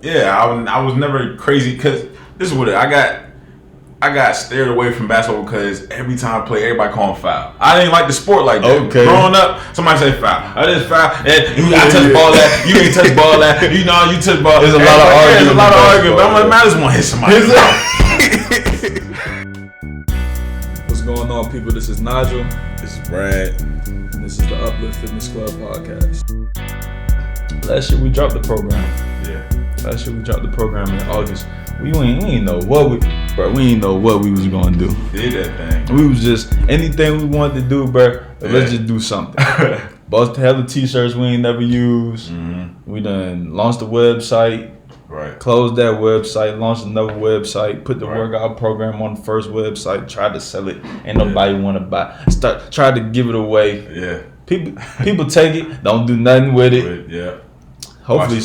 Yeah, I was never crazy because this is what I got steered away from basketball because every time I play, everybody call him foul. I didn't like the sport like that. Okay. Growing up, somebody say foul. I just foul. I touch ball that. You ain't touch ball that. You know, you touch ball. There's a lot of arguing. There's a lot of arguing. But I'm like, man, I just want to hit somebody. What's going on, people? This is Nigel. This is Brad. And this is the Uplift Fitness Club podcast. Last year we dropped the program. Yeah. Last year we dropped the program in August. We ain't know what we was gonna do. Did that thing. We was just anything we wanted to do, bro. Let's just do something. Bought hella t-shirts we ain't never used. Mm-hmm. We done launched the website. Right. Closed that website, launched another website, put the workout program on the first website, tried to sell it. Ain't nobody want to buy. Tried to give it away. Yeah. People take it, don't do nothing with it. Yeah. Hopefully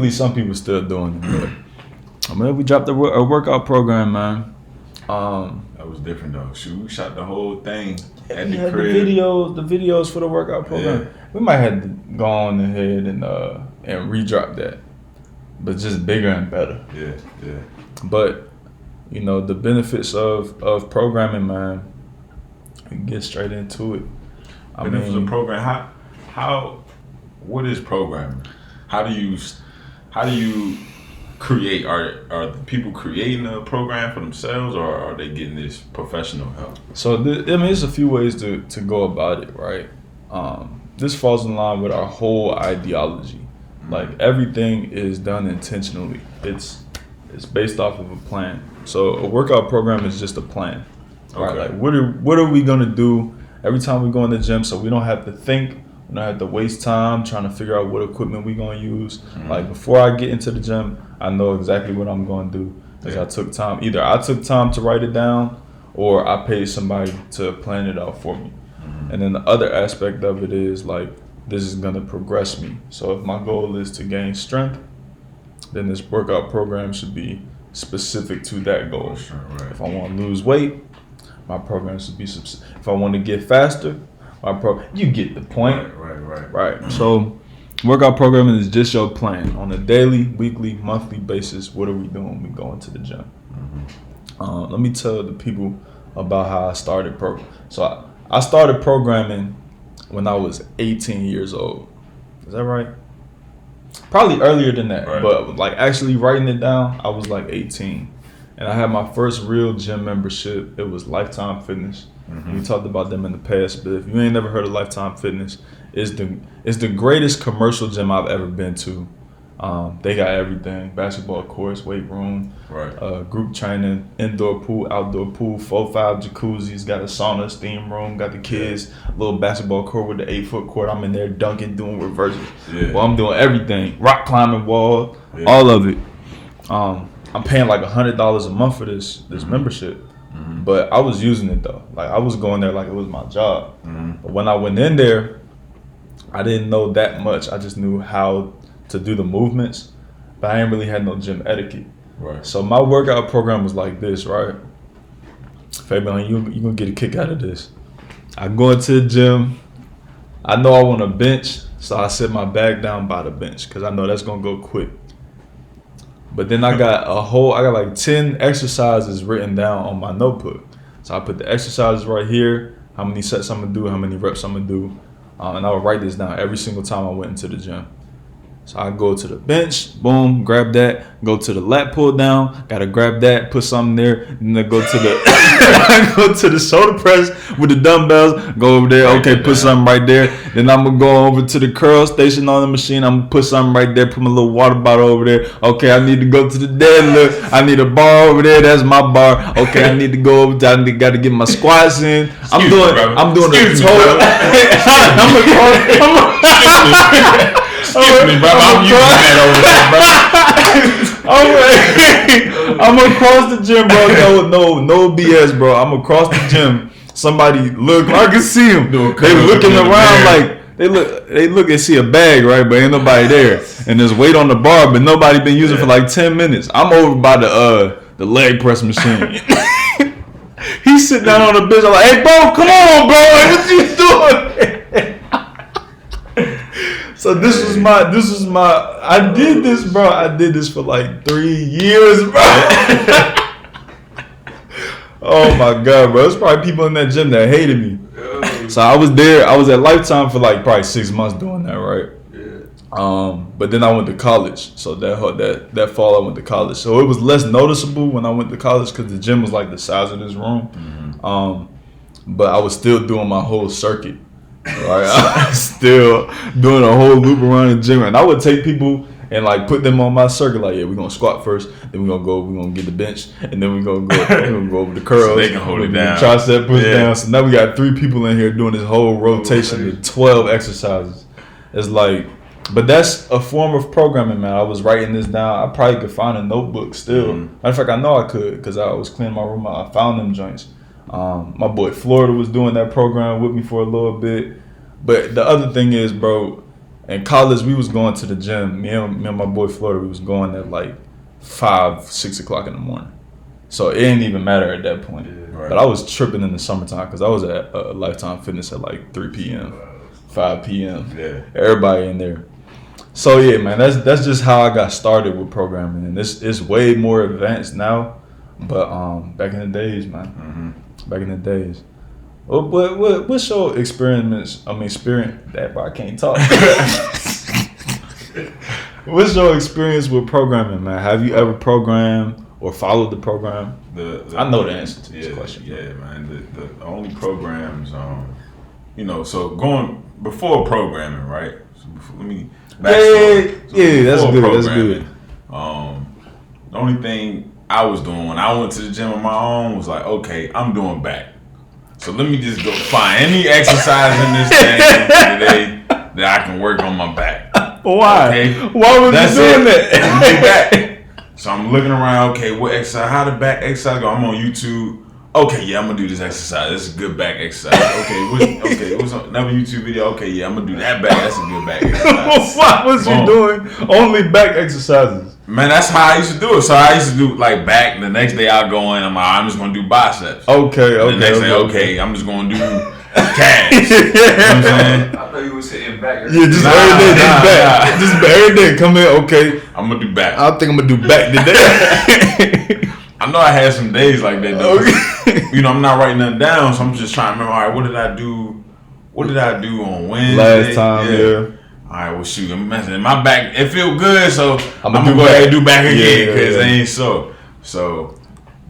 some people still doing it. But, I mean, we dropped a workout program, man. That was different though. Shoot, we shot the whole thing at the crib. The videos for the workout program. Yeah. We might have to go on ahead and re-drop that. But just bigger and better. Yeah. But, you know, the benefits of programming, man, we can get straight into it. Benefits of program. What is programming? How do you create? Are the people creating a program for themselves, or are they getting this professional help? So, there's a few ways to go about it, right? This falls in line with our whole ideology. Like, everything is done intentionally. It's based off of a plan. So a workout program is just a plan. Okay. Right? Like what are we gonna do every time we go in the gym, so we don't have to think, we don't have to waste time trying to figure out what equipment we're gonna use. Mm-hmm. Like before I get into the gym, I know exactly what I'm gonna do. Because I took time. Either I took time to write it down, or I paid somebody to plan it out for me. Mm-hmm. And then the other aspect of it is like, this is going to progress me. So if my goal is to gain strength, then this workout program should be specific to that goal. Sure, right. If I want to lose weight, my program should be if I want to get faster, you get the point. Right. So workout programming is just your plan. On a daily, weekly, monthly basis, what are we doing? We go into the gym. Mm-hmm. Let me tell the people about how I started programming. So I started programming when I was 18 years old. Is that right? Probably earlier than that, right. But like actually writing it down, I was like 18. And I had my first real gym membership. It was Lifetime Fitness. Mm-hmm. We talked about them in the past, but if you ain't never heard of Lifetime Fitness, it's the greatest commercial gym I've ever been to. They got everything: basketball courts, weight room, right. Group training, indoor pool, outdoor pool, 4-5 jacuzzis, got a sauna, steam room, got the kids, little basketball court with the 8-foot court. I'm in there dunking, doing reverses. Yeah. Well, I'm doing everything: rock climbing, wall, all of it. I'm paying like $100 a month for this membership, but I was using it though. Like I was going there like it was my job. Mm-hmm. But when I went in there, I didn't know that much. I just knew how to do the movements, but I ain't really had no gym etiquette. Right. So my workout program was like this, right? Fabian, you gonna get a kick out of this. I go into the gym. I know I want to bench, so I set my bag down by the bench because I know that's gonna go quick. But then I got like 10 exercises written down on my notebook. So I put the exercises right here, how many sets I'm gonna do, how many reps I'm gonna do, and I would write this down every single time I went into the gym. So I go to the bench, boom, grab that, go to the lat pull down, gotta grab that, put something there, and then go to the go to the shoulder press with the dumbbells, go over there, okay, put something right there. Then I'm gonna go over to the curl station on the machine, I'm gonna put something right there, put my little water bottle over there. Okay, I need to go to the deadlift, I need a bar over there, that's my bar. Okay, I need to go over to, I gotta get my squats in. I'm doing the total. Excuse me, bro. I'm using that over there, bro. I'm across the gym, bro. No BS, bro. I'm across the gym. Somebody look, I can see them. They looking around like they look and see a bag, right? But ain't nobody there. And there's weight on the bar, but nobody been using for like 10 minutes. I'm over by the leg press machine. He's sitting down on the bench. I'm like, hey, bro, come on, bro. What you doing? So So this was my. I did this, bro. I did this for like 3 years, bro. Oh my god, bro. There's probably people in that gym that hated me. So I was there. I was at Lifetime for like probably 6 months doing that, right? But then I went to college, so that fall I went to college. So it was less noticeable when I went to college because the gym was like the size of this room. But I was still doing my whole circuit. Right, I was still doing a whole loop around the gym, and I would take people and like put them on my circuit. Like, yeah, we're gonna squat first, then we're gonna get the bench, and then we're gonna go over the curls. So they can hold it down. Tricep push down. So now we got 3 people in here doing this whole rotation of 12 exercises. It's like, but that's a form of programming, man. I was writing this down. I probably could find a notebook still. Matter of fact, I know I could because I was cleaning my room out. I found them joints. My boy Florida was doing that program with me for a little bit. But the other thing is, bro, in college we was going to the gym. Me and my boy Florida, we was going at like 5, 6 o'clock in the morning. So it didn't even matter at that point. Right. But I was tripping in the summertime because I was at Lifetime Fitness at like 3 p.m., 5 p.m. Yeah. Everybody in there. So yeah, man, that's just how I got started with programming, and it's way more advanced now. But back in the days, man. Back in the days. What's your experience? That, but I can't talk. What's your experience with programming, man? Have you ever programmed or followed the program? I know the answer to this question. Yeah, man. The only programs, so going before programming, right? So let me backstory. That's good. That's good. The only thing I was doing when I went to the gym on my own was like, okay, I'm doing back. So let me just go find any exercise in this thing today that I can work on my back. Why? Okay? Why was you doing that? So I'm looking around, okay, what exercise, how the back exercise go? I'm on YouTube. Okay, yeah, I'm gonna do this exercise. This is a good back exercise. What's another YouTube video? Okay, yeah, I'm gonna do that back. That's a good back exercise. Why was you doing only back exercises? Man, that's how I used to do it. So I used to do like back. The next day I'll go in. I'm just gonna do biceps. Okay. The next day, I'm just gonna do calves. You know what I'm saying? I thought you was hitting back. Yeah, just every day, back. Just every day, come in. Okay, I'm gonna do back. I think I'm gonna do back today. I know I had some days like that though. Okay. I'm not writing nothing down, so I'm just trying to remember. All right, what did I do? What did I do on Wednesday? Last time, yeah. All right, well, shoot, I'm messing. My back, it feel good, so I'm gonna go ahead and do back again because it ain't sore. So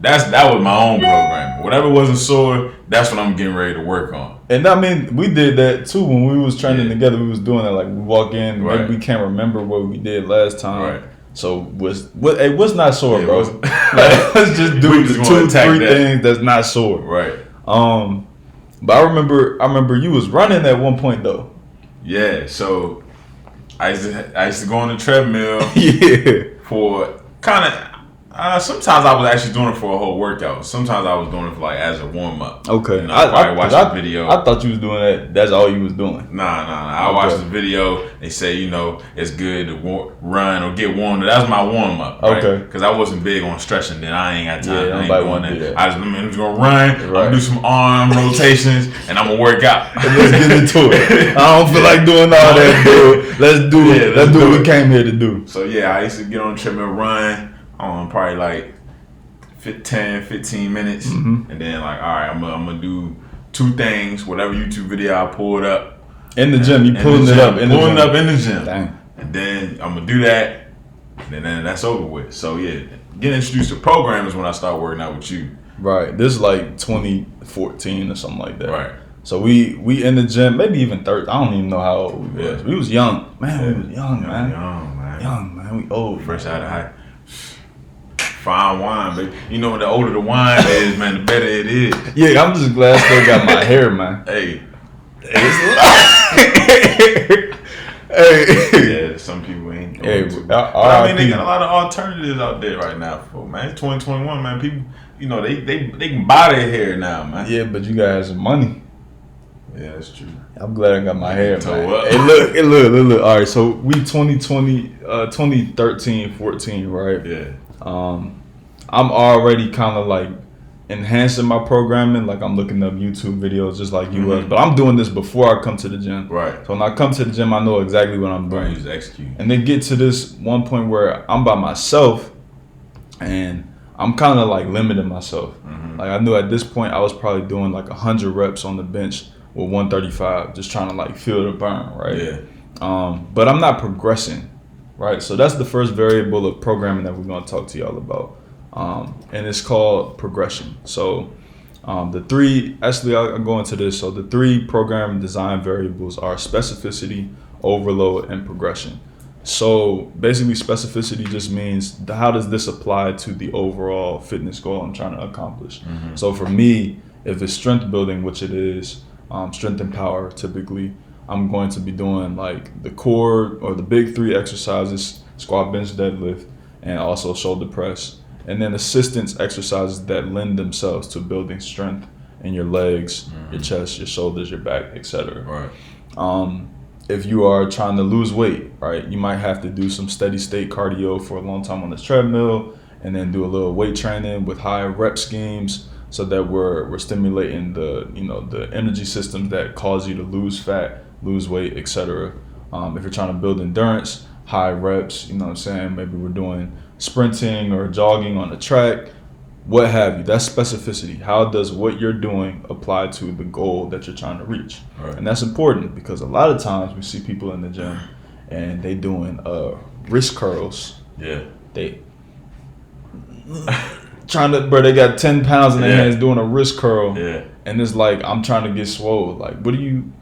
that was my own program. Whatever wasn't sore, that's what I'm getting ready to work on. And I mean, we did that too when we was training together. We was doing that. Like we walk in, maybe we can't remember what we did last time. Right. So what's not sore, bro? Like, let's just do the 2-3 things that's not sore. Right. But I remember you was running at one point though. Yeah. So I used to go on the treadmill. For kind of. Sometimes I was actually doing it for a whole workout. Sometimes I was doing it for like as a warm up. Okay. I watched the video. I thought you was doing that. That's all you was doing. Nah. I watched the video. They say it's good to run or get warmed. That was my warm up. Right? Okay. Because I wasn't big on stretching. Then I ain't got time. Yeah, I ain't doing that. I'm just gonna run. Right. I'm gonna do some arm rotations and I'm gonna work out. Let's get into it. I don't feel like doing all that, dude. Let's do it. Let's do what we came here to do. So yeah, I used to get on the treadmill, run. Probably like 10, 15 minutes, and then like, all right, I'm gonna do 2 things. Whatever YouTube video I pulled up in the gym, pulling it up in the gym. Dang. And then I'm gonna do that, and then that's over with. So yeah, getting introduced to programming is when I started working out with you. Right. This is like 2014 or something like that. Right. So we in the gym, maybe even 30. I don't even know how old we was. We was young, man. We was young, man. Young, man. We old, fresh out of high. Fine wine, baby. The older the wine is, man, the better it is. Yeah, I'm just glad I still got my hair, man. Hey. Yeah, some people ain't. They got a lot of alternatives out there right now, man. It's 2021, man. People, they can buy their hair now, man. Yeah, but you gotta have some money. Yeah, that's true. I'm glad I got my hair, man. Hey, look. All right, so we 2013, 14, right? Yeah. I'm already kind of like enhancing my programming. Like I'm looking up YouTube videos just like you was. Mm-hmm. But I'm doing this before I come to the gym. Right. So when I come to the gym, I know exactly what I'm doing. Right, you just execute. And then get to this one point where I'm by myself and I'm kind of like limiting myself. Mm-hmm. Like I knew at this point I was probably doing like 100 reps on the bench with 135, just trying to like feel the burn, right? Yeah. But I'm not progressing, right? So that's the first variable of programming that we're going to talk to y'all about. And it's called progression. So the three, actually I'll go into this. So the three program design variables are specificity, overload, and progression. So basically specificity just means how does this apply to the overall fitness goal I'm trying to accomplish? Mm-hmm. So for me, if it's strength building, which it is, strength and power typically, I'm going to be doing like the core or the big three exercises, squat, bench, deadlift, and also shoulder press. And then assistance exercises that lend themselves to building strength in your legs, your chest, your shoulders, your back, etc. Right. If you are trying to lose weight, right, you might have to do some steady state cardio for a long time on the treadmill, and then do a little weight training with high rep schemes, so that we're stimulating the energy systems that cause you to lose fat, lose weight, etc. If you're trying to build endurance, high reps, you know what I'm saying? Maybe we're doing sprinting or jogging on the track, what have you. That's specificity. How does what you're doing apply to the goal that you're trying to reach? Right. And that's important because a lot of times we see people in the gym and they doing wrist curls. Yeah. They they got 10 pounds in their hands doing a wrist curl. Yeah. And it's like, I'm trying to get swole. Like, what do you,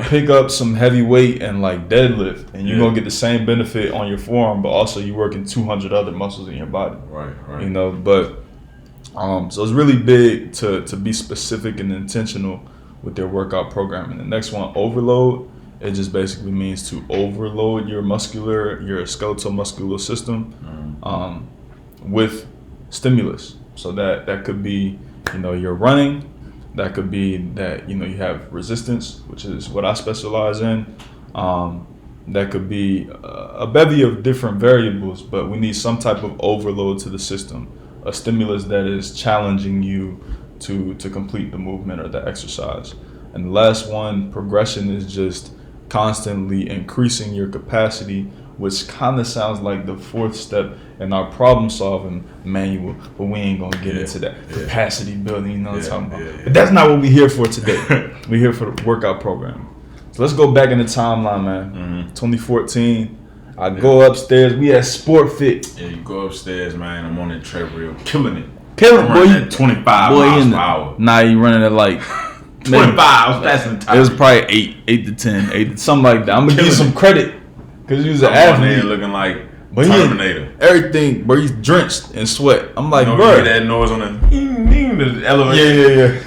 pick up some heavy weight and like deadlift, and you're gonna get the same benefit on your forearm, but also you working 200 other muscles in your body. Right. You know, but so it's really big to be specific and intentional with their workout programming. The next one, overload. It just basically means to overload your skeletal muscular system with stimulus. So that could be, you're running. That could be that, you have resistance, which is what I specialize in. That could be a bevy of different variables, but we need some type of overload to the system, a stimulus that is challenging you to complete the movement or the exercise. And the last one, progression, is just constantly increasing your capacity, which kind of sounds like the fourth step in our problem solving manual, but we ain't gonna get into that capacity building, you know what I'm talking about. But that's not what we're here for today. We're here for the workout program. So let's go back in the timeline, man. 2014, I go upstairs, we at Sport Fit. Yeah, you go upstairs, man. I'm on that treadmill, killing it. Killing, boy. At 25 miles per hour. Nah, you running at like 25. I was passing the time. It was probably 8 to 10, something like that. I'm gonna give you some credit because you was an athlete. Looking like Terminator. Everything, bro. He's drenched in sweat. I'm like, bro. You hear that noise on the elevator? Yeah.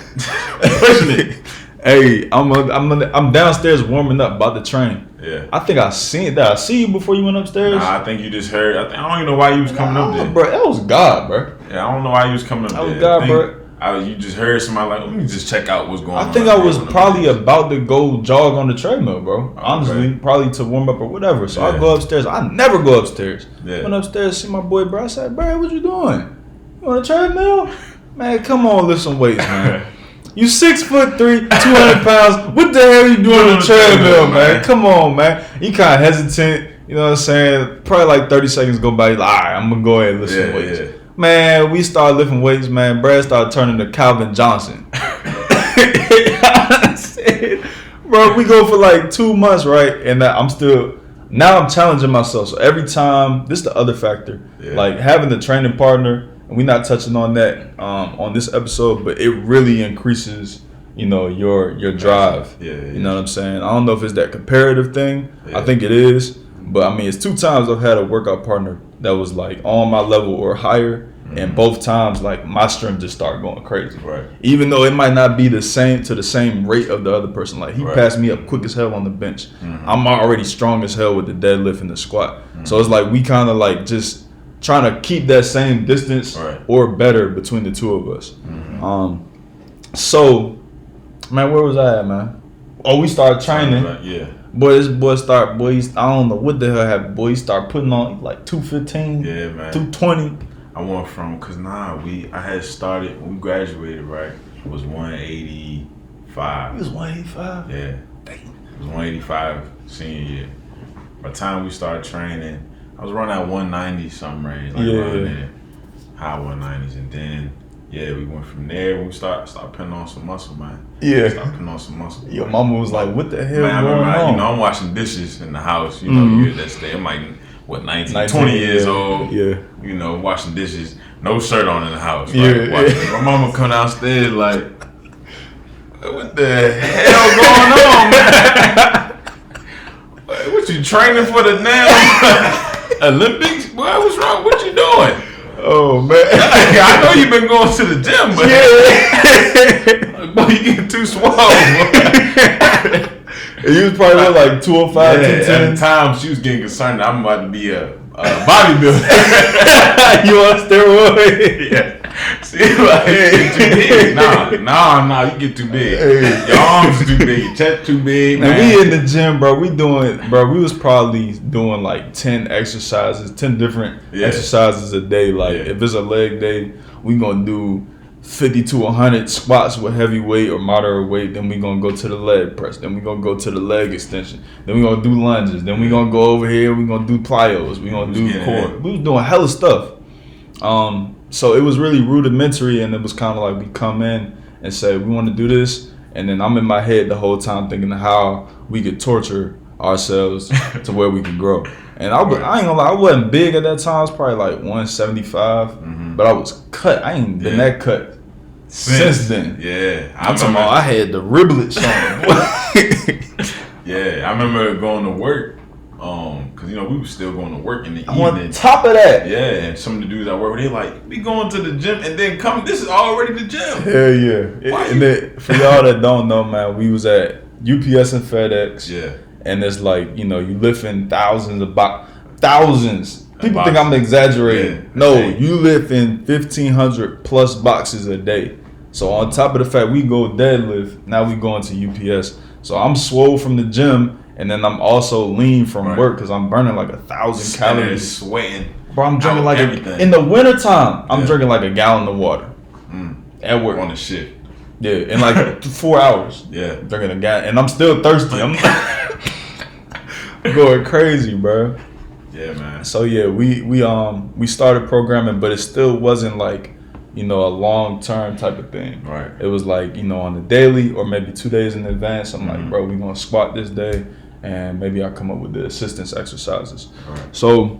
Pushing it. Hey, I'm downstairs warming up, about to train. Yeah. I think I seen that. I see you before you went upstairs. Nah, I think you just heard. I don't even know why you was coming up there, bro. That was God, bro. Yeah, I don't know why you was coming up there. That was God, bro. You just heard somebody like, let me just check out what's going on. I think I was probably about to go jog on the treadmill, bro. Honestly, probably to warm up or whatever. So I go upstairs. I never go upstars. Yeah. Went upstairs, see my boy, bro. I said, bro, what you doing? You on the treadmill? Man, come on, lift some weights, man. You 6'3", 200 pounds. What the hell you doing on the treadmill, man? Come on, man. You kind of hesitant. You know what I'm saying? Probably like 30 seconds go by. You're like, all right, I'm going to go ahead and lift some weights. Yeah. Man, we started lifting weights, man. Brad started turning to Calvin Johnson. Bro, we go for like 2 months, right? And I'm challenging myself. So every time, this is the other factor. Yeah. Like having the training partner, and we're not touching on that on this episode, but it really increases, your drive. Yeah. You know what I'm saying? I don't know if it's that comparative thing. Yeah. I think it is. But I mean, it's 2 times I've had a workout partner that was like on my level or higher. And both times, like, my strength just started going crazy. Right. Even though it might not be the same rate of the other person. Like, he passed me up quick as hell on the bench. I'm already strong as hell with the deadlift and the squat. So it's like we kind of like just trying to keep that same distance or better between the two of us. So, man, where was I at, man? Oh, we started training. Yeah. I don't know what the hell happened. Boy, he started putting on like 215, 220. I went from, I had started, when we graduated, right, it was 185. It was 185? Yeah. Damn. It was 185 senior year. By the time we started training, I was running at 190 something range, like running there, high 190s, and then we went from there. We start putting on some muscle, man. Yeah, start putting on some muscle. Your mama was like, "What the hell man, going on?" You know, I'm washing dishes in the house. You know, you're at that stage. I'm like, 19 20 years old. Yeah, you know, washing dishes, no shirt on in the house. Like, my mama come downstairs like, what the hell going on, man? What you training for the damn Olympics? Boy, what's wrong? What you doing? Oh man, I know you've been going to the gym, but boy, you getting too swole. You was probably like 205, 210. At the time, she was getting concerned that I'm about to be a bodybuilder. You on steroids? Yeah. See, like, you get too big. Nah, you get too big. Hey. Your arms too big, your chest too big, man. And we in the gym, bro. We was probably doing like 10 different exercises a day. Like, if it's a leg day, we gonna do 50 to 100 squats with heavy weight or moderate weight. Then we gonna go to the leg press. Then we gonna go to the leg extension. Then we gonna do lunges. Then we gonna go over here. We gonna do plyos. We gonna do core. We was doing hella stuff. So it was really rudimentary, and it was kind of like we come in and say we want to do this, and then I'm in my head the whole time thinking of how we could torture ourselves to where we could grow. And I ain't gonna lie, I wasn't big at that time. I was probably like 175, but I was cut. I ain't been that cut since then. Yeah, I'm talking about I had the riblets on. Yeah, I remember going to work. Cause you know we were still going to work in the evening. On top of that, and some of the dudes I work with, they like, we going to the gym and then come. This is already the gym. Hell yeah! And then, for y'all that don't know, man, we was at UPS and FedEx. Yeah, and it's like, you know, you lifting thousands. People think I'm exaggerating. Yeah. No, you lifting 1,500 plus boxes a day. So on top of the fact we go deadlift, now we going to UPS. So I'm swole from the gym. And then I'm also lean from work because I'm burning like 1,000 calories. Sweating. Bro, I'm drinking like in the wintertime, I'm drinking like a gallon of water at work. On the shift. Yeah, in like 4 hours. Yeah. I'm drinking a gallon. And I'm still thirsty. I'm going crazy, bro. Yeah, man. So yeah, we started programming, but it still wasn't like, you know, a long-term type of thing. Right. It was like, you know, on the daily or maybe 2 days in advance. I'm like, bro, we going to squat this day. And maybe I'll come up with the assistance exercises. Right. So,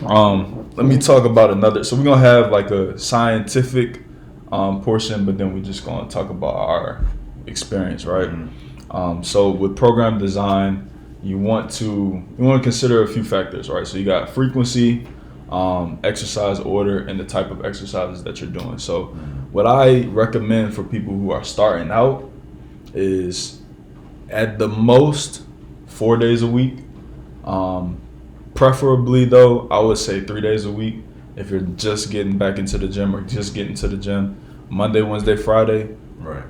let me talk about another. So we're gonna have like a scientific portion, but then we're just gonna talk about our experience, right? So with program design, you want to consider a few factors, right? So you got frequency, exercise order, and the type of exercises that you're doing. So what I recommend for people who are starting out is at the most 4 days a week. Preferably though, I would say 3 days a week if you're just getting back into the gym or just getting to the gym. Monday, Wednesday, Friday. Right.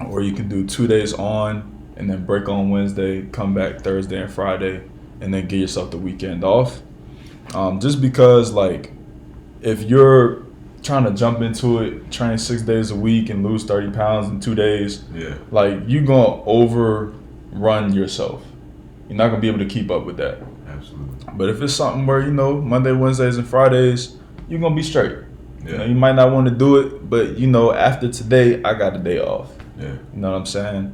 Or you can do 2 days on and then break on Wednesday, come back Thursday and Friday, and then get yourself the weekend off. Just because like if you're trying to jump into it, train 6 days a week and lose 30 pounds in 2 days, like you're gonna overrun yourself. You're not gonna be able to keep up with that. Absolutely. But if it's something where, you know, Monday, Wednesdays, and Fridays, you're gonna be straight. Yeah. You know, you might not want to do it, but you know, after today, I got a day off. Yeah. You know what I'm saying?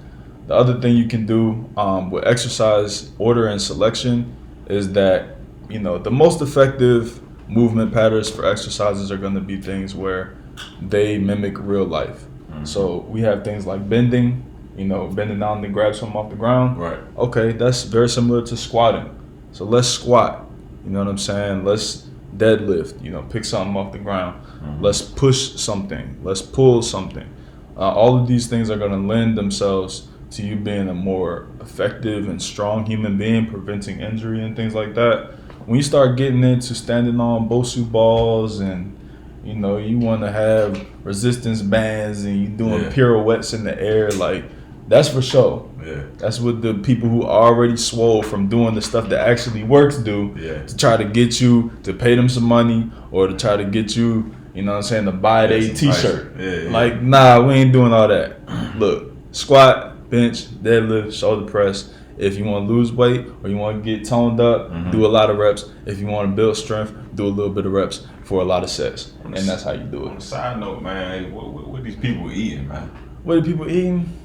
The other thing you can do with exercise order and selection is that, you know, the most effective movement patterns for exercises are going to be things where they mimic real life. So we have things like bending. You know, bending down to grab something off the ground. Right. Okay, that's very similar to squatting. So let's squat. You know what I'm saying? Let's deadlift. You know, pick something off the ground. Let's push something. Let's pull something. All of these things are going to lend themselves to you being a more effective and strong human being, preventing injury and things like that. When you start getting into standing on Bosu balls and, you know, you want to have resistance bands and you doing pirouettes in the air, like, That's for sure. Yeah. That's what the people who already swole from doing the stuff that actually works do. Yeah. To try to get you to pay them some money or to try to get you, you know what I'm saying, to buy a t-shirt. Yeah. Like, nah, we ain't doing all that. Look, squat, bench, deadlift, shoulder press. If you want to lose weight or you want to get toned up, do a lot of reps. If you want to build strength, do a little bit of reps for a lot of sets. And that's how you do On a it. side note, man, what these people eating, man? What are people eating?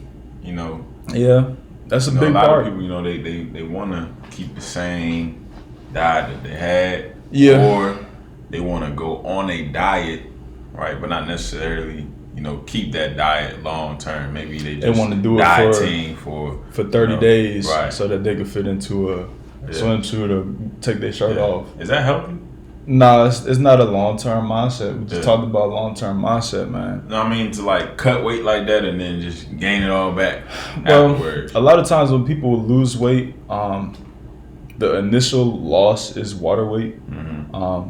You know, Yeah, that's a big a lot part. of people, you know, they want to keep the same diet that they had. Yeah. Or they want to go on a diet, right, but not necessarily, you know, keep that diet long term. Maybe they just want to do it dieting for 30 days, right. so that they can fit into a swimsuit or take their shirt off. Is that healthy? No, it's not a long-term mindset. We just talked about long-term mindset, man. No, I mean to like cut weight like that and then just gain it all back Well, afterwards. a lot of times when people lose weight, the initial loss is water weight,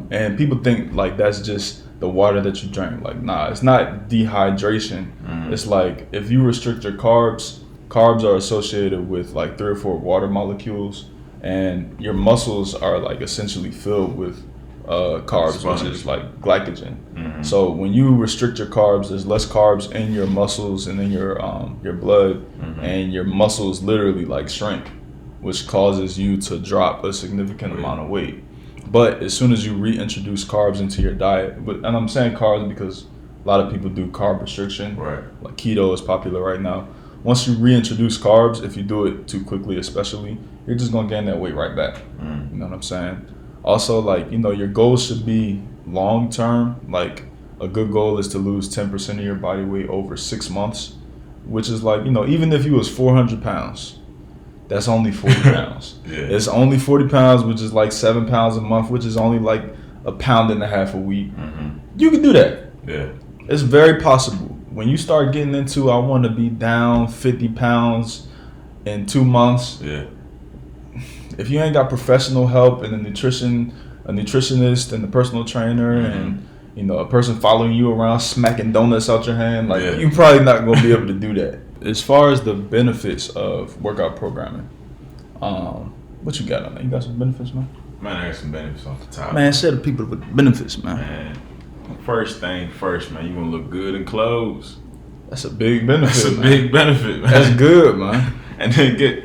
and people think like that's just the water that you drink. Like, nah, it's not dehydration. It's like if you restrict your carbs are associated with like 3 or 4 water molecules, and your muscles are like essentially filled with carbs, which is like glycogen. So when you restrict your carbs, there's less carbs in your muscles and in your blood, and your muscles literally like shrink, which causes you to drop a significant amount of weight. But as soon as you reintroduce carbs into your diet, and I'm saying carbs because a lot of people do carb restriction, right? Like keto is popular right now. Once you reintroduce carbs, if you do it too quickly especially, you're just gonna gain that weight right back. You know what I'm saying? Also, like, you know, your goals should be long term. Like, a good goal is to lose 10% of your body weight over 6 months, which is like, you know, even if you was 400 pounds, that's only 40 pounds. It's only 40 pounds, which is like 7 pounds a month, which is only like 1.5 pounds a week. You can do that. Yeah. It's very possible. When you start getting into, I want to be down 50 pounds in 2 months. Yeah. If you ain't got professional help and a nutritionist and a personal trainer and, you know, a person following you around smacking donuts out your hand, like you're probably not going to be able to do that. As far as the benefits of workout programming, what you got on that? You got some benefits, man? Man, I got some benefits off the top. Man, share the people with benefits, man. Man, first thing first, man, you want to look good in clothes. That's a big benefit. That's a big benefit, man. That's good, man. And then check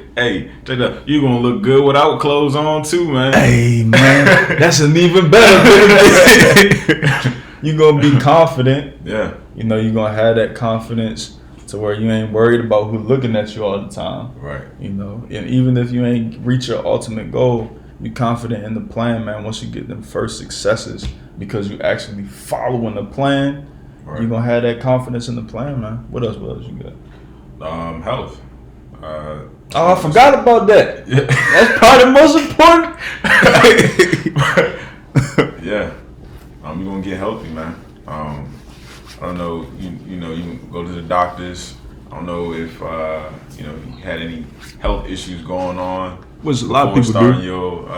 it out. You're gonna look good without clothes on too, man. Hey, man, that's an even better benefit. You're gonna be confident. Yeah. You know, you're gonna have that confidence to where you ain't worried about who looking at you all the time. Right. You know, and even if you ain't reach your ultimate goal, you're confident in the plan, man. Once you get them first successes, because you actually following the plan, you're gonna have that confidence in the plan, man. What else you got? Health. I forgot about that. Yeah. That's probably the most important. Yeah. You're gonna get healthy, man. I don't know. You know, you can go to the doctors. I don't know if you know, you had any health issues going on. Which a lot of people starting do. Your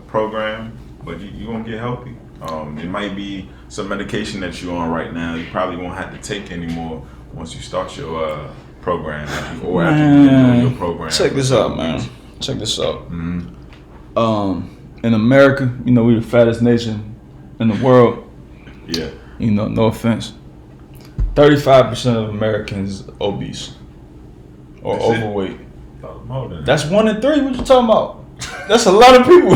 program, but you gonna get healthy. It might be some medication that you're on right now. You probably won't have to take anymore once you start your program or after you get doing your program. Check this out, man. Check this out. In America, you know, we're the fattest nation in the world. Yeah. You know, no offense. 35% of Americans obese or That's overweight. More than That's 1 in 3. What you talking about? That's a lot of people.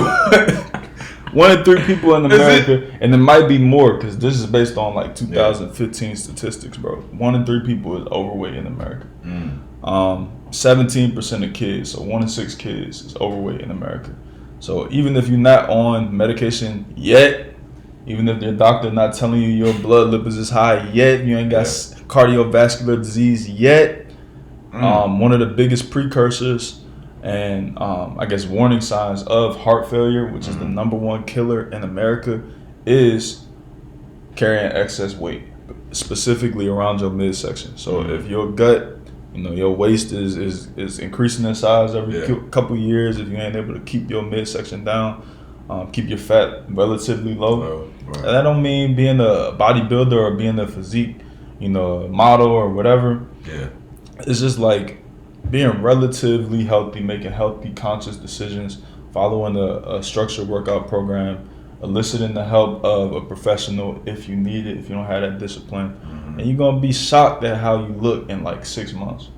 1 in 3 people in America, and it might be more because this is based on like 2015 statistics, bro. 1 in 3 people is overweight in America. 17% of kids, so 1 in 6 kids is overweight in America. So even if you're not on medication yet, even if your doctor not telling you your blood lipids is high yet, you ain't got cardiovascular disease yet. One of the biggest precursors and I guess warning signs of heart failure, which is the #1 killer in America, is carrying excess weight, specifically around your midsection. So if your gut, you know, your waist is increasing in size every couple years, if you ain't able to keep your midsection down, keep your fat relatively low. And that don't mean being a bodybuilder or being a physique, you know, model or whatever. Yeah. It's just like being relatively healthy, making healthy, conscious decisions, following a structured workout program, eliciting the help of a professional if you need it, if you don't have that discipline. And you're going to be shocked at how you look in like 6 months.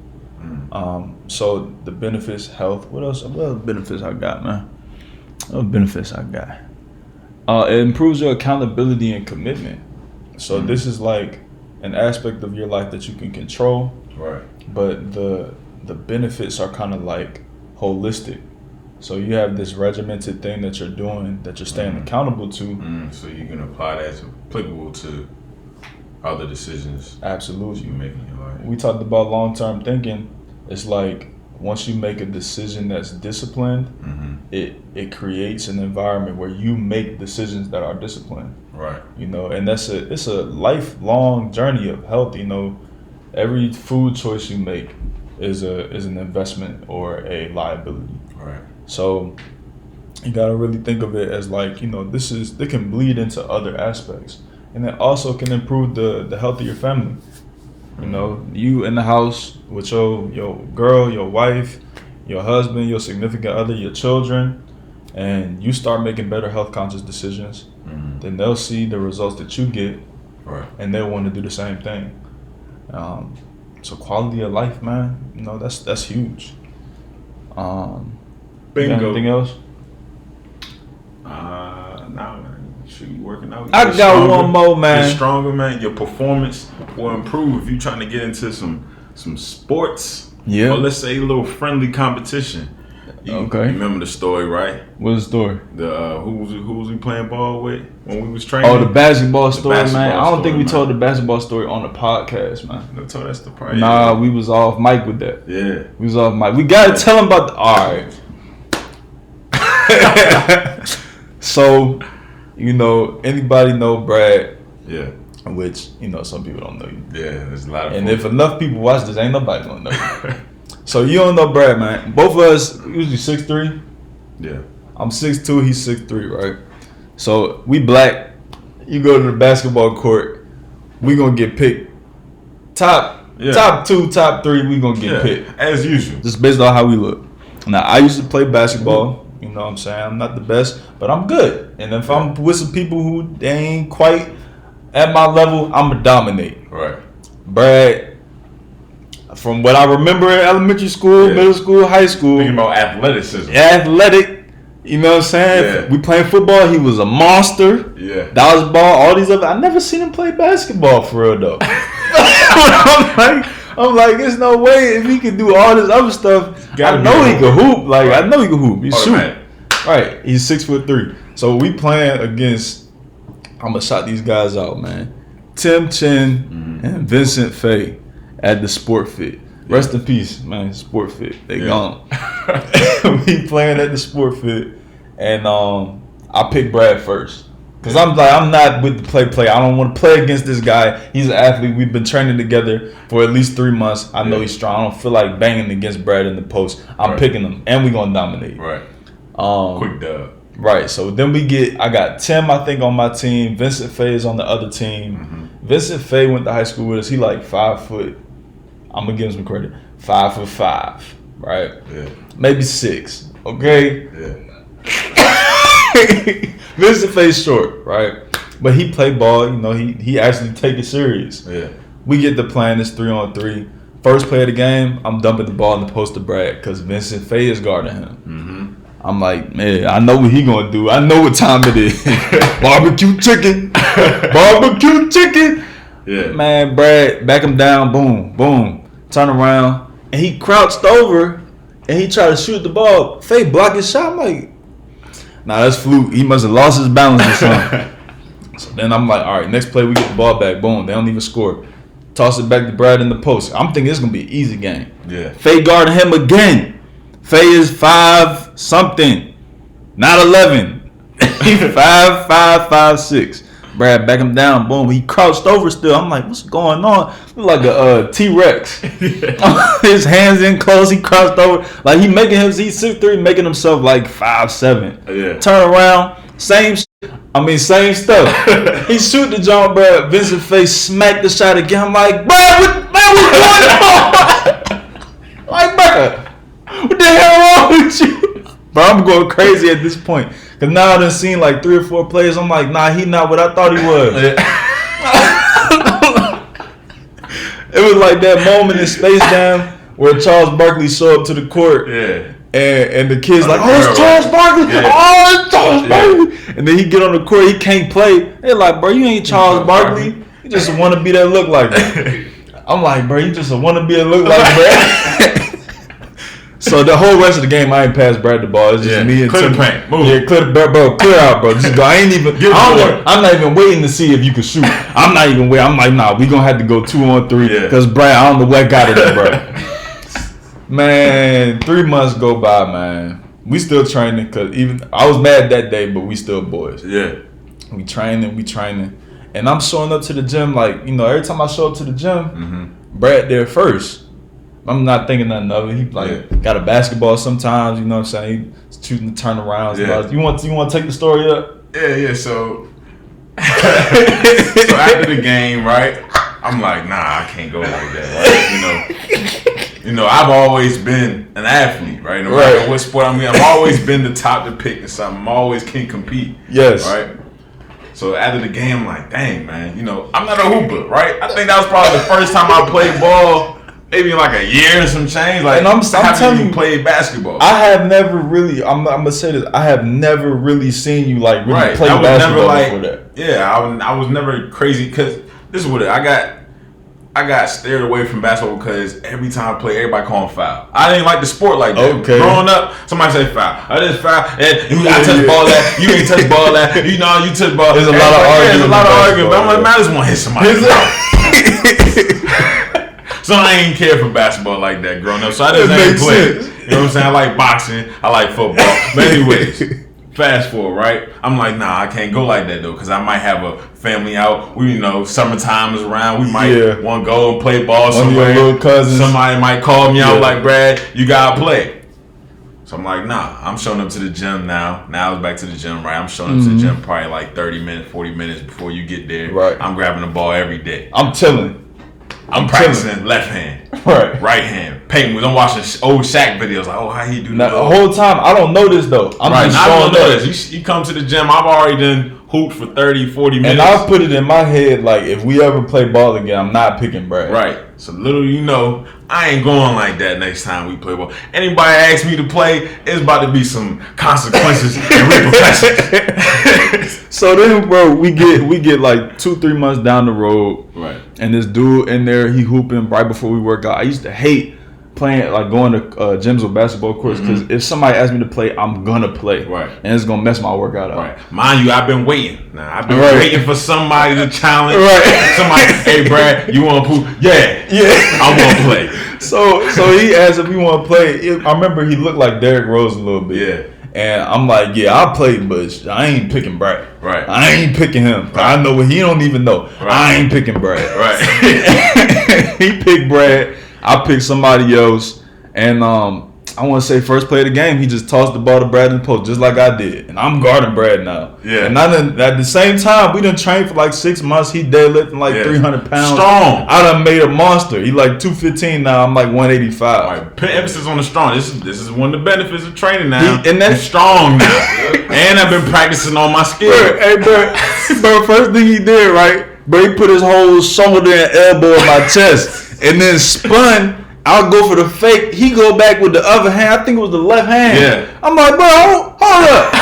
So the benefits, health, what else benefits I got, man? What benefits I got? It improves your accountability and commitment. So this is like an aspect of your life that you can control. Right. But the benefits are kind of like holistic. So you have this regimented thing that you're doing that you're staying accountable to. So you can apply that to applicable to other decisions. Absolutely. You make in your life. We talked about long-term thinking. It's like once you make a decision that's disciplined, it creates an environment where you make decisions that are disciplined. Right. You know, and it's a lifelong journey of health. You know, every food choice you make is an investment or a liability. Right. So you gotta really think of it as like, you know, they can bleed into other aspects, and it also can improve the health of your family. You know, you in the house with your girl, your wife, your husband, your significant other, your children, and you start making better health conscious decisions, then they'll see the results that you get, right, and they'll want to do the same thing. So quality of life, man, you know, that's huge. Bingo. Anything else? Nah, man. Sure, you working out. I got one more, man. You're stronger, man. Your performance will improve if you're trying to get into some sports. Yeah. Or let's say a little friendly competition. Okay. You remember the story, right? What's the story? The who was we playing ball with when we was training? Oh, the basketball story, man. basketball I don't think we story, told the basketball story on the podcast, man. No, that's the part. Nah, we was off mic with that. Yeah. We was off mic. We gotta tell them about all right. So, you know, anybody know Brad? Yeah. Which, you know, some people don't know you. Yeah, there's a lot of. And if enough people watch this, ain't nobody gonna know you. So you don't know Brad, man. Both of us usually 6'3". Yeah. I'm 6'2", he's 6'3", right? So we black. You go to the basketball court, we gonna get picked. Top 2, top 3, we gonna get picked. As usual. Just based on how we look. Now, I used to play basketball. You know what I'm saying? I'm not the best, but I'm good. And if I'm with some people who they ain't quite at my level, I'm going to dominate. Right. Brad, from what I remember in elementary school, middle school, high school. Thinking about athleticism. Athletic. You know what I'm saying? Yeah. We playing football. He was a monster. Yeah. Dodgeball, all these other. I never seen him play basketball for real, though. I'm like, there's no way if he can do all this other stuff. I know he can hoop. Like, right. I know he can hoop. He's shooting. Right. He's 6'3". So we playing against. I'm gonna shout these guys out, man. Tim Chin and Vincent Faye at the Sport Fit. Rest in peace, man. Sport Fit. They gone. We playing at the Sport Fit, and I picked Brad first. Cause I'm not with the play. I don't want to play against this guy. He's an athlete. We've been training together for at least 3 months. I know he's strong. I don't feel like banging against Brad in the post. I'm picking him, and we gonna dominate. Right. Quick dub. Right. So then I got Tim, I think, on my team. Vincent Faye is on the other team. Vincent Faye went to high school with us. He like 5 foot. I'm gonna give him some credit. 5'5", right? Yeah. Maybe 6. Okay. Yeah. Vincent Faye's short, right? But he play ball, you know, he actually take it serious. Yeah. We get to playing this 3-on-3. First play of the game, I'm dumping the ball in the post to Brad because Vincent Faye is guarding him. I'm like, man, I know what he gonna do. I know what time it is. Barbecue chicken. Barbecue chicken. Yeah. Man, Brad, back him down, boom, boom. Turn around. And he crouched over and he tried to shoot the ball. Faye blocked his shot. I'm like, nah, that's fluke. He must have lost his balance or something. So then I'm like, all right, next play we get the ball back. Boom. They don't even score. Toss it back to Brad in the post. I'm thinking it's gonna be an easy game. Yeah. Faye guarding him again. Faye is 5 something, not 11. He's 5'6". Brad back him down. Boom. He crouched over still. I'm like, what's going on? Look like a T-Rex. His hands in close. He crouched over. Like he's 6'3", making himself like 5'7". Yeah. Turn around. Same stuff. He shoot the jump, Brad. Vincent Faye smacked the shot again. I'm like, Brad, what's going on? Like, Brad, What the hell wrong with you? Bro, I'm going crazy at this point. Because now I done seen like 3 or 4 plays. I'm like, nah, he not what I thought he was. It was like that moment in Space Jam where Charles Barkley showed up to the court. Yeah. And the kid's like, oh, it's Charles Barkley. Yeah. Oh, it's Charles Barkley. And then he get on the court, he can't play. They're like, bro, you ain't Charles Barkley. You just want to be that look like that. I'm like, bro, you just want to be that look like Brad. So the whole rest of the game, I ain't passed Brad the ball. It's just me and clear Tim. the paint. Move. Yeah, clear out, bro. Just go. I'm not even waiting to see if you can shoot. I'm not even waiting. I'm like, nah, we gonna have to go 2-on-3 because Brad, I don't know what got it, bro. Man, 3 months go by, man. We still training because even I was mad that day, but we still boys. Yeah, we training, and I'm showing up to the gym like every time I show up to the gym, Brad there first. I'm not thinking nothing of it. He got a basketball sometimes. You know what I'm saying? He's shooting the turnarounds. Yeah. You want to take the story up? Yeah. So after the game, right? I'm like, nah, I can't go like that. Right? I've always been an athlete, right? No matter what sport I'm in, I've always been the top to pick in something. I'm always can compete. Yes. Right? So after the game, I'm like, dang, man, I'm not a hooper, right? I think that was probably the first time I played ball, maybe in like a year and some change. Like, and I'm telling you, played basketball. I have never really, I'm gonna say this, I have never really seen you like really play basketball before that. Yeah, I was never crazy because this is what I got steered away from basketball because every time I play, everybody call him foul. I didn't like the sport like that. Okay. Growing up, somebody say foul. I just foul. And I touch the ball that. You ain't touch the ball that. You touch the ball. There's a lot of arguing. There's a lot of arguing. But I'm like, man, I just want to hit somebody. So I ain't care for basketball like that growing up. So I just ain't play. You know what I'm saying? I like boxing. I like football. But anyways, fast forward, right? I'm like, nah, I can't go like that though, because I might have a family out. We, summertime is around. We might want to go and play ball somewhere. One of your little cousins. Somebody might call me out like, Brad, you gotta play. So I'm like, nah, I'm showing up to the gym now. Now it's back to the gym, right? I'm showing up to the gym probably like 30 minutes, 40 minutes before you get there. Right. I'm grabbing the ball every day. I'm chilling. I'm practicing left hand, right hand. Painting. I'm watching old Shaq videos. Like, how he do that? The whole time, I don't know this though. I'm just showing up. You come to the gym. I've already done hooped for 30, 40 minutes. And I put it in my head like, if we ever play ball again, I'm not picking Brad. Right. So little I ain't going like that next time we play ball. Anybody asks me to play, it's about to be some consequences and repercussions. So then, bro, we get like 2-3 months down the road, right? And this dude in there, he hooping right before we work out. I used to hate playing, like going to gyms with basketball courts, because if somebody asks me to play, I'm gonna play, right? And it's gonna mess my workout up. Right. Mind you, I've been waiting. Now I've been waiting for somebody to challenge. Right. Somebody, hey Brad, you want to poop? Yeah. I want to play. So he asked if we want to play. I remember he looked like Derrick Rose a little bit. Yeah. And I'm like, yeah, I'll play, but I ain't picking Brad. Right. I ain't picking him. Right. I know what he don't even know. Right. I ain't picking Brad. Right. He picked Brad. I picked somebody else. And I want to say first play of the game, he just tossed the ball to Brad in the post, just like I did. And I'm guarding Brad now. Yeah. And at the same time, we done trained for like 6 months. He deadlifting like 300 pounds. Strong. I done made a monster. He like 215 now. I'm like 185. All right. Put emphasis on the strong. This is one of the benefits of training now. And that's strong now. And I've been practicing on my skills. Hey, bro, first thing he did, right? Bro, he put his whole shoulder and elbow in my chest and then spun. I'll go for the fake. He go back with the other hand. I think it was the left hand. Yeah. I'm like, bro, hold up.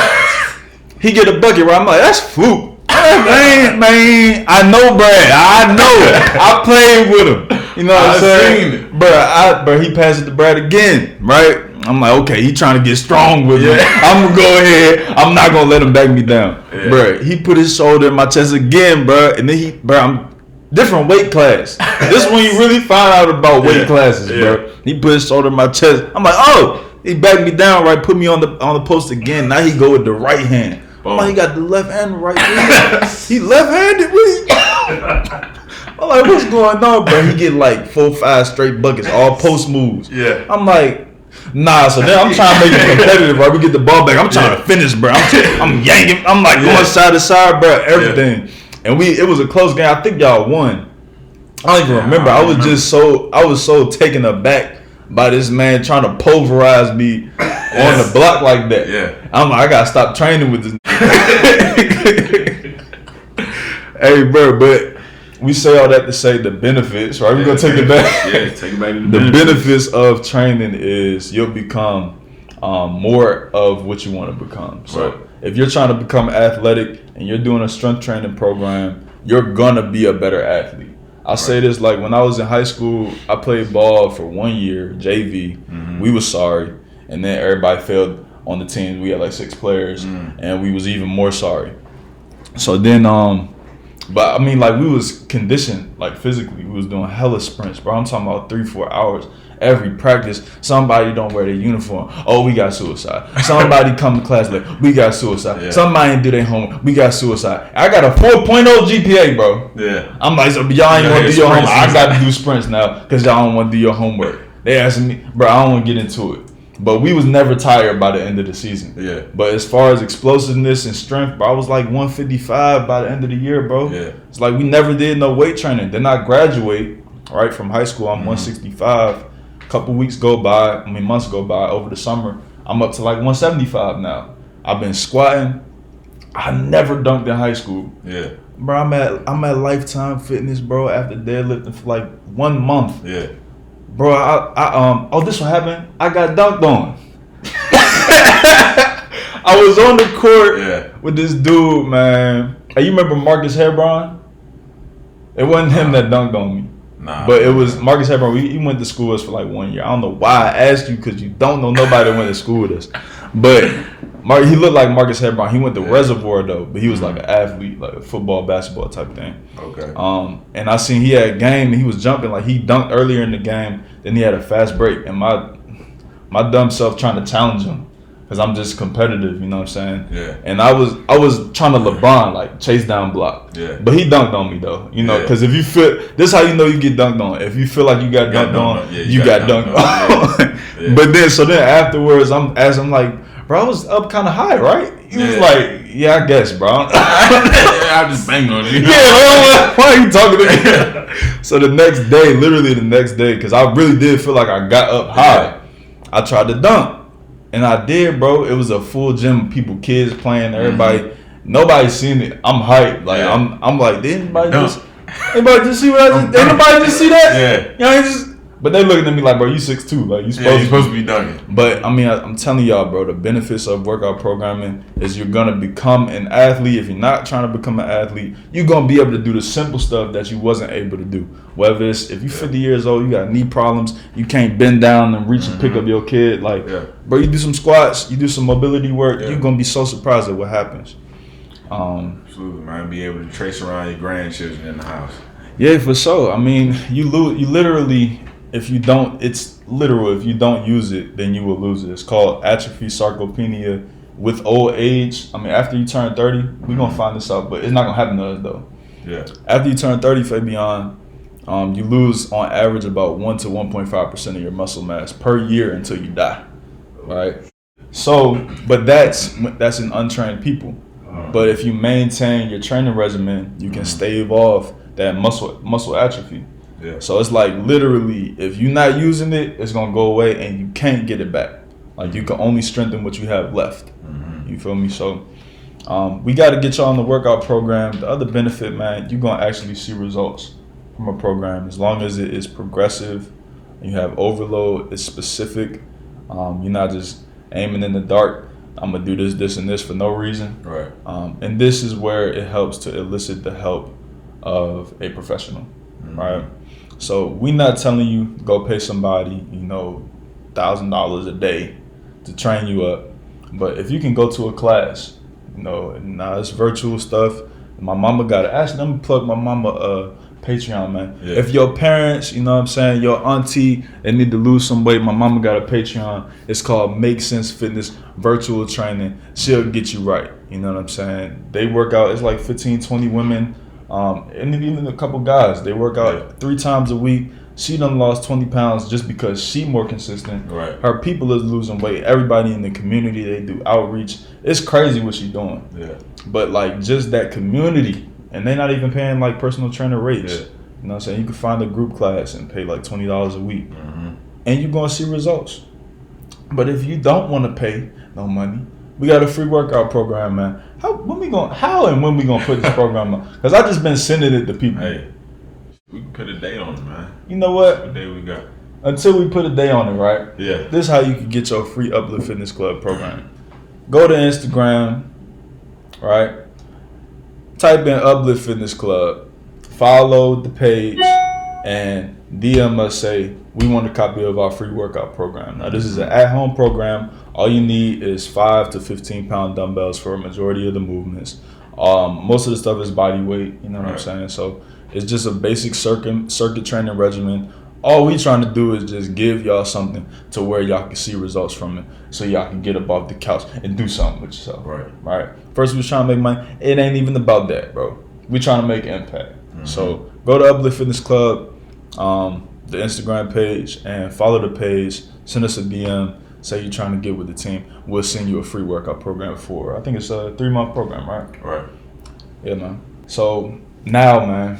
He get a bucket, right? I'm like, that's fluke. Man, I know Brad. I know it. I played with him. You know what I'm saying? Seen it. Bro, he passed it to Brad again, right? I'm like, okay, he trying to get strong with me. I'm gonna go ahead. I'm not gonna let him back me down. Yeah. Bro, he put his shoulder in my chest again, bro. And then I'm different weight class. This when you really find out about weight classes, bro. He put his shoulder in my chest. I'm like, oh, he backed me down, right? Put me on the post again. Now he go with the right hand. I'm like, he got the left and the right hand. He left-handed. I'm like, what's going on, bro? He get like 4-5 straight buckets, all post moves. Yeah. I'm like, nah. So then I'm trying to make it competitive, right? We get the ball back. I'm trying to finish, bro. I'm yanking. I'm like going side to side, bro. Everything. And it was a close game. I think y'all won. I don't even remember. I was so taken aback by this man trying to pulverize me on the block like that. Yeah. I'm like, I gotta stop training with this. Hey, bro, but we say all that to say the benefits, right? We're gonna take it back. Yeah, take it back to the benefits of training is you'll become more of what you want to become. So if you're trying to become athletic and you're doing a strength training program, you're gonna be a better athlete. I'll say this, like when I was in high school, I played ball for 1 year, JV. We was sorry. And then everybody failed on the team. We had like 6 players and we was even more sorry. So then, but I mean, like we was conditioned, like physically, we was doing hella sprints, bro. I'm talking about 3-4 hours every practice. Somebody don't wear their uniform. Oh, we got suicide. Somebody come to class late. We got suicide. Somebody didn't do their homework. We got suicide. I got a 4.0 GPA, bro. Yeah. I'm like, so y'all ain't want to do your homework. I got to do sprints now because y'all don't want to do your homework. They asking me, bro, I don't want to get into it. But we was never tired by the end of the season. Yeah. But as far as explosiveness and strength, bro, I was like 155 by the end of the year, bro. Yeah. It's like we never did no weight training. Then I graduate, right, from high school. I'm 165. Couple months go by, over the summer. I'm up to like 175 now. I've been squatting. I never dunked in high school. Yeah. Bro, I'm at Lifetime Fitness, bro, after deadlifting for like 1 month. Yeah. Bro, this what happened? I got dunked on. I was on the court with this dude, man. Hey, you remember Marcus Hebron? It wasn't him that dunked on me. Nah, but it was Marcus Hebron. He went to school with us for like 1 year. I don't know why I asked you because you don't know nobody that went to school with us. But he looked like Marcus Hebron. He went to Reservoir though, but he was like an athlete, like a football, basketball type thing. Okay. And I seen he had a game and he was jumping, like he dunked earlier in the game. Then he had a fast break, and my dumb self trying to challenge him because I'm just competitive, you know what I'm saying? Yeah. And I was trying to LeBron, like chase down block. Yeah. But he dunked on me though, you know, because if you feel, this is how you know you get dunked on. If you feel like you got dunked on, you got dunked on. Yeah. But then afterwards, I'm like, bro, I was up kind of high, right? He was like, yeah, I guess, bro. I just banged on you. Yeah, why are you talking to me? So literally the next day, because I really did feel like I got up high, I tried to dunk. And I did, bro. It was a full gym, people, kids playing, everybody. Nobody seen it. I'm hyped. Like I'm like, did anybody just see what I just? Did anybody just see that? Yeah. You know, but they looking at me like, bro, you 6'2", like you supposed to be dunking. But I mean, I'm telling y'all, bro, the benefits of workout programming is you're gonna become an athlete. If you're not trying to become an athlete, you're gonna be able to do the simple stuff that you wasn't able to do. Whether it's if you're 50 years old, you got knee problems, you can't bend down and reach and pick up your kid. Like, bro, you do some squats, you do some mobility work, you're gonna be so surprised at what happens. Absolutely, man. Be able to trace around your grandchildren in the house. Yeah, for sure. I mean, you literally. If you don't, it's literal. If you don't use it, then you will lose it. It's called atrophy sarcopenia with old age. I mean, after you turn 30, we're going to find this out, but it's not going to happen to us, though. Yeah. After you turn 30, Fabian, you lose on average about 1 to 1.5% of your muscle mass per year until you die, right? So, but that's in untrained people. But if you maintain your training regimen, you can stave off that muscle atrophy. Yeah. So it's like literally, if you're not using it, it's gonna go away, and you can't get it back. Like you can only strengthen what you have left. You feel me? So we got to get y'all on the workout program. The other benefit, man, you're gonna actually see results from a program as long as it is progressive. You have overload. It's specific. You're not just aiming in the dark. I'm gonna do this, and this for no reason. Right. And this is where it helps to elicit the help of a professional. Right. So we're not telling you go pay somebody, $1,000 a day to train you up. But if you can go to a class, now it's virtual stuff. My mama got it. Actually, let me plug my mama Patreon, man. Yeah. If your parents, your auntie, they need to lose some weight, my mama got a Patreon. It's called Make Sense Fitness Virtual Training. She'll get you right. You know what I'm saying? They work out. It's like 15, 20 women. And even a couple guys, they work out 3 times a week. She done lost 20 pounds just because she more consistent. Right. Her people is losing weight. Everybody in the community, they do outreach. It's crazy what she's doing. Yeah. But like just that community, and they're not even paying like personal trainer rates. Yeah. You know what I'm saying? You can find a group class and pay like $20 a week. and you're gonna see results. But if you don't want to pay no money, we got a free workout program, man. How and when we gonna put this program on? Because I just been sending it to people. Hey, we can put a date on it, man. You know what? What day we got? Until we put a day on it, right? Yeah. This is how you can get your free Uplift Fitness Club program. Go to Instagram, right? Type in Uplift Fitness Club. Follow the page and DM us, say we want a copy of our free workout program. Now this is an at-home program. All you need is 5 to 15 pound dumbbells for a majority of the movements. Most of the stuff is body weight, you know what I'm saying? So it's just a basic circuit training regimen. All we trying to do is just give y'all something to where y'all can see results from it, so y'all can get up off the couch and do something with yourself. Right. First we was trying to make money. It ain't even about that, bro. We trying to make impact. So go to Uplift Fitness Club, the Instagram page, and follow the page. Send us a DM. Say you're trying to get with the team. We'll send you a free workout program for, I think it's a 3-month program, right? Right. Yeah, man. So now, man,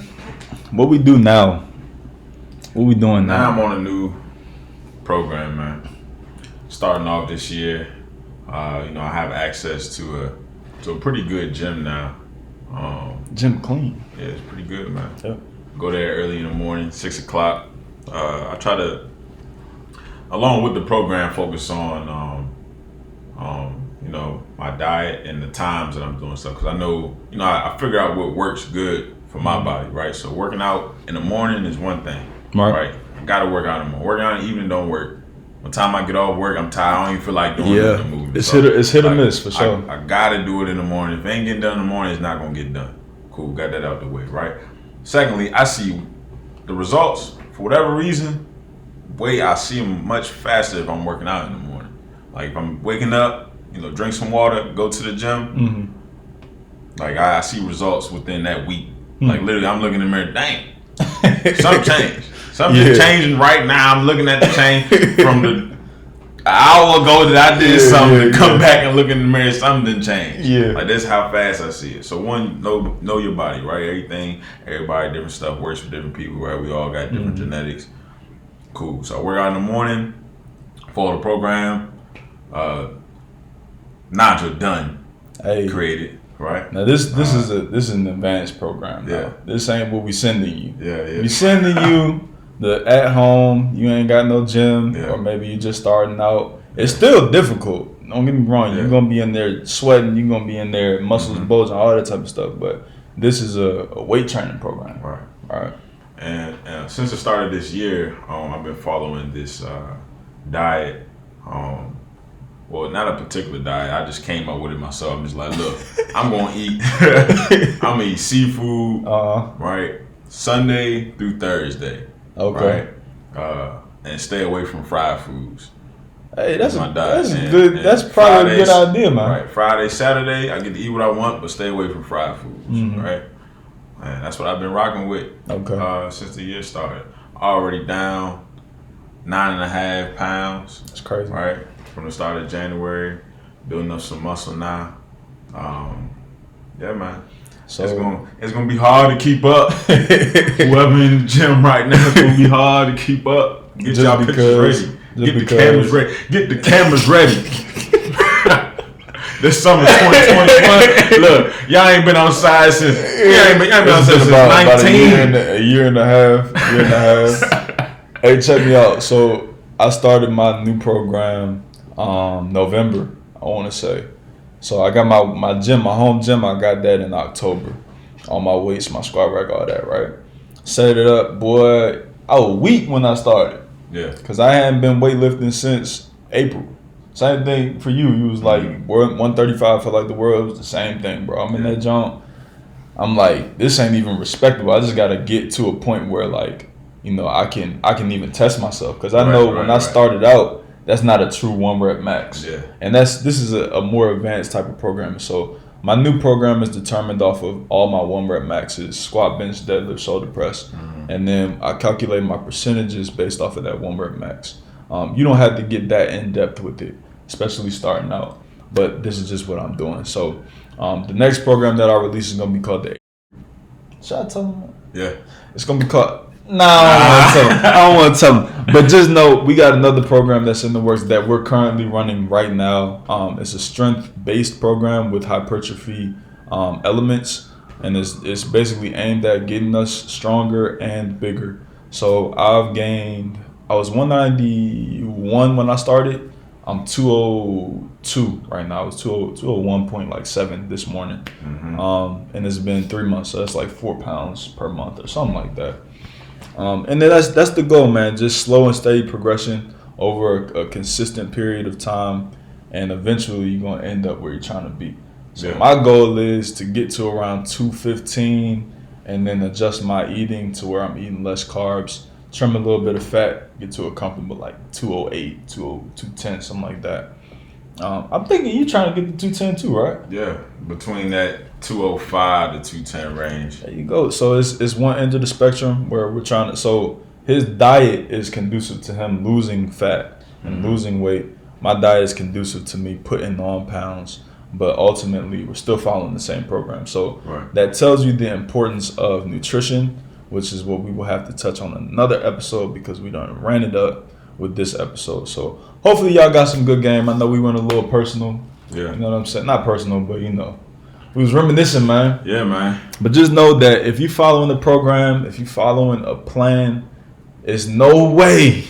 what we do now? What we doing now? Now I'm on a new program, man. Starting off this year, I have access to a pretty good gym now. Gym clean. Yeah, it's pretty good, man. Yep. Go there early in the morning, 6 o'clock. I try to, along with the program, focus on my diet and the times that I'm doing stuff, because I know, I figure out what works good for my body, right? So working out in the morning is one thing. Right. I gotta work out in the morning. Working out in the evening don't work. By the time I get off work, I'm tired. I don't even feel like doing the movement. It's hit or miss for sure. I gotta do it in the morning. If it ain't getting done in the morning, it's not gonna get done. Cool, got that out the way, right? Secondly, I see the results, for whatever reason, I see them much faster if I'm working out in the morning. Like if I'm waking up, drink some water, go to the gym, like I see results within that week. Like literally, I'm looking in the mirror, dang, something changed. Something's changing right now. I'm looking at the change from the hour ago that I did something. Come back and look in the mirror, something changed. Yeah, like that's how fast I see it. So one, know your body, right? Everybody, different stuff works for different people, right? We all got different genetics. Cool. So I work out in the morning, follow the program. Nigel done created. Right. Now this is an advanced program. Yeah. Now. This ain't what we sending you. Yeah. We sending you the at home. You ain't got no gym, or maybe you just starting out. It's still difficult. Don't get me wrong. You're gonna be in there sweating. You're gonna be in there muscles bulging, all that type of stuff. But this is a weight training program. Right. All right. And since the start of this year, I've been following this diet. Well, not a particular diet. I just came up with it myself. I'm just like, look, I'm gonna eat seafood, right, Sunday through Thursday, okay, right, and stay away from fried foods. Hey, that's my diet. That's good. That's probably Fridays, a good idea, man. Right, Friday, Saturday, I get to eat what I want, but stay away from fried foods, right? And that's what I've been rocking with, since the year started. Already down 9.5 pounds. That's crazy, right? From the start of January, building up some muscle now. Yeah, man. So it's gonna be hard to keep up. Whoever in the gym right now, it's gonna be hard to keep up. Get y'all pictures ready. Get the cameras ready. Get the cameras ready. This summer 2021. Look, y'all ain't been outside since. Y'all ain't been outside since 19. A year and a half. Hey, check me out. So I started my new program. November, I want to say. So I got my gym, my home gym. I got that in October. All my weights, my squat rack, all that, right? Set it up, boy. I was weak when I started. Yeah. Because I hadn't been weightlifting since April. Same thing for you. You was like 135 for like the world. It was the same thing, bro. I'm in that jump. I'm like, this ain't even respectable. I just got to get to a point where like, I can even test myself. Because I know when I started out, that's not a true 1 rep max. Yeah. And this is a more advanced type of program. So my new program is determined off of all my 1 rep maxes: squat, bench, deadlift, shoulder press. And then I calculate my percentages based off of that 1 rep max. You don't have to get that in depth with it, especially starting out. But this is just what I'm doing. So the next program that I release is gonna be called the. Should I tell them? Yeah. It's gonna be called Nah, I don't want to tell them. But just know we got another program that's in the works that we're currently running right now. It's a strength-based program with hypertrophy elements, and it's basically aimed at getting us stronger and bigger. So I was 191 when I started. I'm 202 right now. I was 201.7 this morning. And it's been 3 months, so that's like 4 pounds per month or something like that. And then that's the goal, man. Just slow and steady progression over a consistent period of time, and eventually you're gonna end up where you're trying to be. So my goal is to get to around 215, and then adjust my eating to where I'm eating less carbs, trim a little bit of fat, get to a comfortable like 208, 210, something like that. I'm thinking you trying to get to 210 too, right? Yeah, between that 205 to 210 range. There you go. So it's one end of the spectrum where we're trying to. So his diet is conducive to him losing fat and losing weight. My diet is conducive to me putting on pounds, but ultimately we're still following the same program. So that tells you the importance of nutrition, which is what we will have to touch on another episode because we done ran it up with this episode. So hopefully y'all got some good game. I know we went a little personal. Yeah. You know what I'm saying? Not personal, but you know. We was reminiscing, man. Yeah, man. But just know that if you following the program, if you following a plan, it's no way.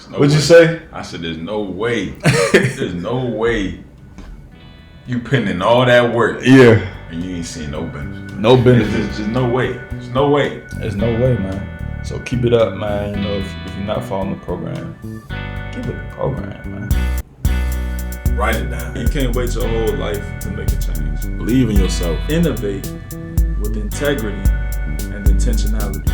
What'd you say? I said there's no way. There's no way you putting in all that work. Yeah. And you ain't seeing no benefits. No benefits. There's just no way. There's no way. There's no way, man. So keep it up, man. You know, if you're not following the program, keep it the program, man. Write it down. You can't wait your whole life to make a change. Believe in yourself. Innovate with integrity and intentionality.